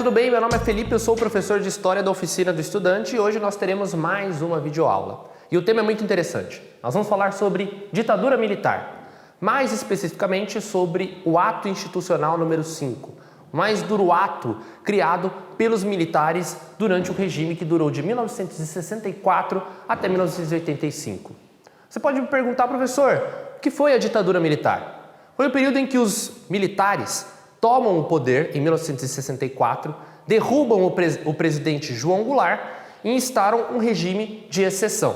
tudo bem? Meu nome é Felipe, eu sou o professor de História da Oficina do Estudante e hoje nós teremos mais uma videoaula. E o tema é muito interessante. Nós vamos falar sobre ditadura militar, mais especificamente sobre o ato institucional número 5, o mais duro ato criado pelos militares durante o regime que durou de 1964 até 1985. Você pode me perguntar, professor, o que foi a ditadura militar? Foi o período em que os militares tomam o poder em 1964, derrubam o presidente João Goulart e instauram um regime de exceção.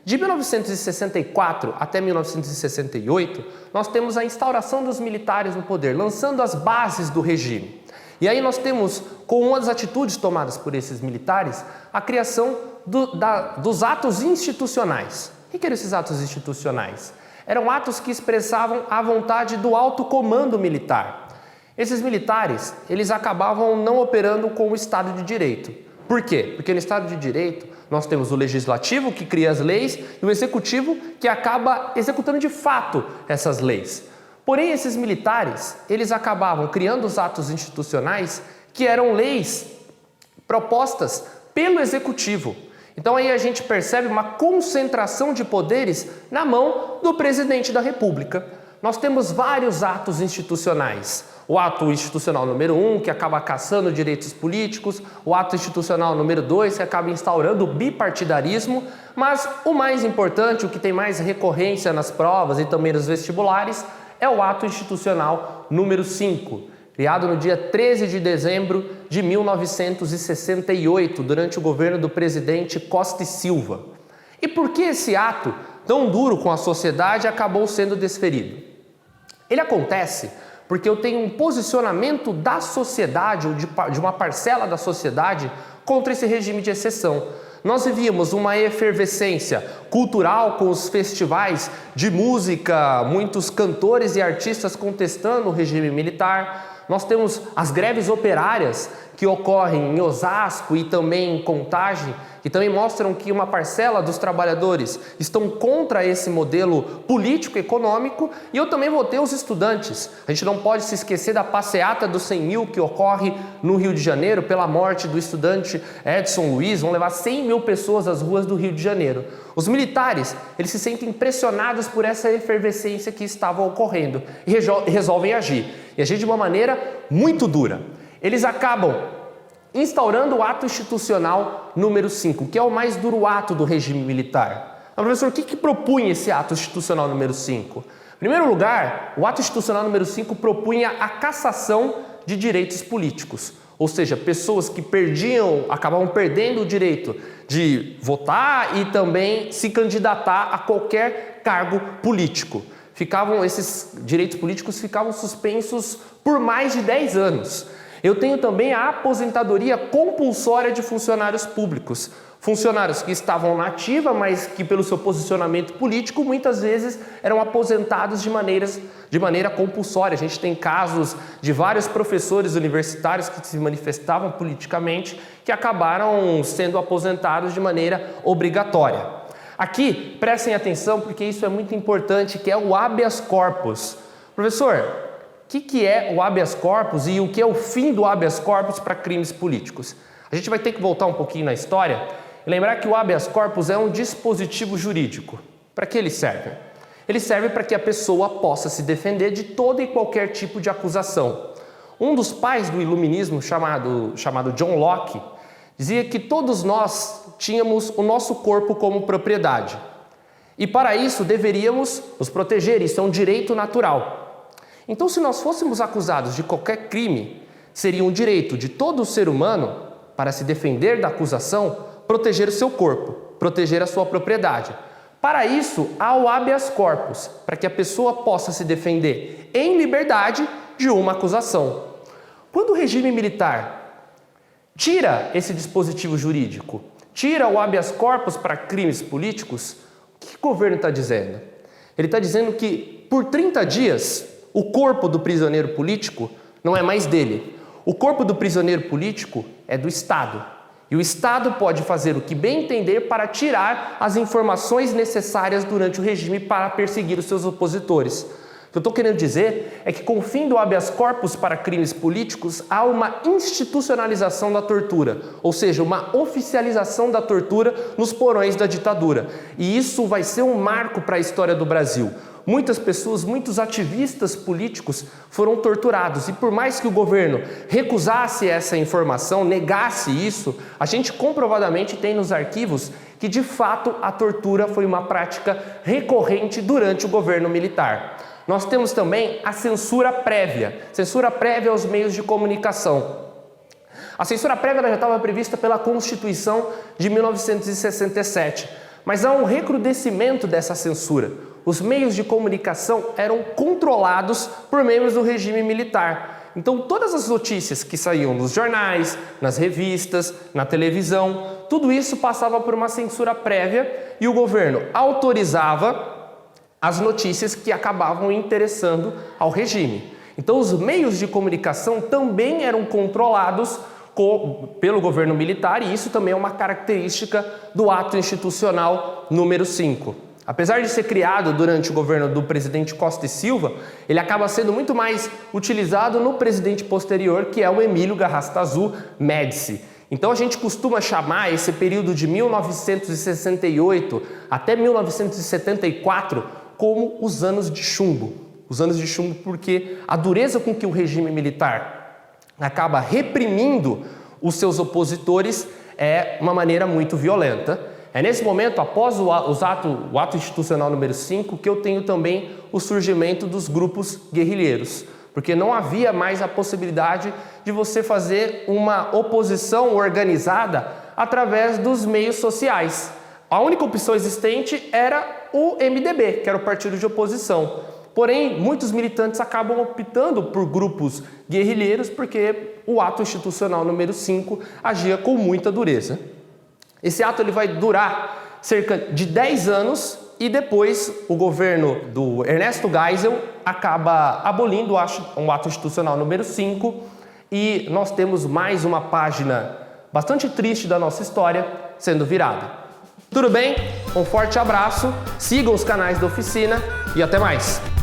De 1964 até 1968, nós temos a instauração dos militares no poder, lançando as bases do regime. E aí nós temos, com uma das atitudes tomadas por esses militares, a criação dos atos institucionais. O que eram esses atos institucionais? Eram atos que expressavam a vontade do alto comando militar. Esses militares, eles acabavam não operando com o Estado de Direito. Por quê? Porque no Estado de Direito nós temos o Legislativo, que cria as leis, e o Executivo, que acaba executando de fato essas leis. Porém, esses militares, eles acabavam criando os atos institucionais, que eram leis propostas pelo Executivo. Então aí a gente percebe uma concentração de poderes na mão do presidente da República. Nós temos vários atos institucionais. O ato institucional número 1, que acaba cassando direitos políticos, o ato institucional número 2, que acaba instaurando o bipartidarismo, mas o mais importante, o que tem mais recorrência nas provas e também nos vestibulares, é o ato institucional número 5, criado no dia 13 de dezembro de 1968, durante o governo do presidente Costa e Silva. E por que esse ato, tão duro com a sociedade, acabou sendo desferido? Ele acontece porque eu tenho um posicionamento da sociedade, ou de uma parcela da sociedade, contra esse regime de exceção. Nós vivíamos uma efervescência cultural com os festivais de música, muitos cantores e artistas contestando o regime militar. Nós temos as greves operárias que ocorrem em Osasco e também em Contagem, que também mostram que uma parcela dos trabalhadores estão contra esse modelo político-econômico, e eu também vou ter os estudantes. A gente não pode se esquecer da passeata dos 100 mil que ocorre no Rio de Janeiro pela morte do estudante Edson Luiz. Vão levar 100 mil pessoas às ruas do Rio de Janeiro. Os militares, eles se sentem pressionados por essa efervescência que estava ocorrendo e resolvem agir. E agir de uma maneira muito dura. Eles acabam instaurando o ato institucional número 5, que é o mais duro ato do regime militar. Mas, professor, o que propunha esse ato institucional número 5? Em primeiro lugar, o ato institucional número 5 propunha a cassação de direitos políticos, ou seja, pessoas que acabavam perdendo o direito de votar e também se candidatar a qualquer cargo político. Esses direitos políticos ficavam suspensos por mais de 10 anos. Eu tenho também a aposentadoria compulsória de funcionários públicos. Funcionários que estavam na ativa, mas que pelo seu posicionamento político muitas vezes eram aposentados de maneira compulsória. A gente tem casos de vários professores universitários que se manifestavam politicamente que acabaram sendo aposentados de maneira obrigatória. Aqui, prestem atenção porque isso é muito importante, que é o habeas corpus. Professor, o que é o habeas corpus e o que é o fim do habeas corpus para crimes políticos? A gente vai ter que voltar um pouquinho na história e lembrar que o habeas corpus é um dispositivo jurídico. Para que ele serve? Ele serve para que a pessoa possa se defender de todo e qualquer tipo de acusação. Um dos pais do iluminismo, chamado John Locke, dizia que todos nós tínhamos o nosso corpo como propriedade. E para isso deveríamos nos proteger, isso é um direito natural. Então, se nós fôssemos acusados de qualquer crime, seria um direito de todo ser humano, para se defender da acusação, proteger o seu corpo, proteger a sua propriedade. Para isso, há o habeas corpus, para que a pessoa possa se defender em liberdade de uma acusação. Quando o regime militar tira esse dispositivo jurídico, tira o habeas corpus para crimes políticos, o que o governo está dizendo? Ele está dizendo que, por 30 dias, o corpo do prisioneiro político não é mais dele. O corpo do prisioneiro político é do Estado. E o Estado pode fazer o que bem entender para tirar as informações necessárias durante o regime para perseguir os seus opositores. que eu estou querendo dizer é que com o fim do habeas corpus para crimes políticos, há uma institucionalização da tortura, ou seja, uma oficialização da tortura nos porões da ditadura. E isso vai ser um marco para a história do Brasil. Muitas pessoas, muitos ativistas políticos foram torturados e por mais que o governo recusasse essa informação, negasse isso, a gente comprovadamente tem nos arquivos que de fato a tortura foi uma prática recorrente durante o governo militar. Nós temos também a censura prévia aos meios de comunicação. A censura prévia já estava prevista pela Constituição de 1967, mas há um recrudescimento dessa censura. Os meios de comunicação eram controlados por membros do regime militar. Então todas as notícias que saíam nos jornais, nas revistas, na televisão, tudo isso passava por uma censura prévia e o governo autorizava as notícias que acabavam interessando ao regime. Então os meios de comunicação também eram controlados pelo governo militar e isso também é uma característica do ato institucional número 5. Apesar de ser criado durante o governo do presidente Costa e Silva, ele acaba sendo muito mais utilizado no presidente posterior, que é o Emílio Garrastazu Médici. Então a gente costuma chamar esse período de 1968 até 1974 como os anos de chumbo. Os anos de chumbo porque a dureza com que o regime militar acaba reprimindo os seus opositores é uma maneira muito violenta. É nesse momento, após o ato institucional número 5, que eu tenho também o surgimento dos grupos guerrilheiros, porque não havia mais a possibilidade de você fazer uma oposição organizada através dos meios sociais. A única opção existente era o MDB, que era o partido de oposição. Porém, muitos militantes acabam optando por grupos guerrilheiros porque o ato institucional número 5 agia com muita dureza. Esse ato ele vai durar cerca de 10 anos e depois o governo do Ernesto Geisel acaba abolindo o ato institucional número 5 e nós temos mais uma página bastante triste da nossa história sendo virada. Tudo bem? Um forte abraço, sigam os canais da oficina e até mais!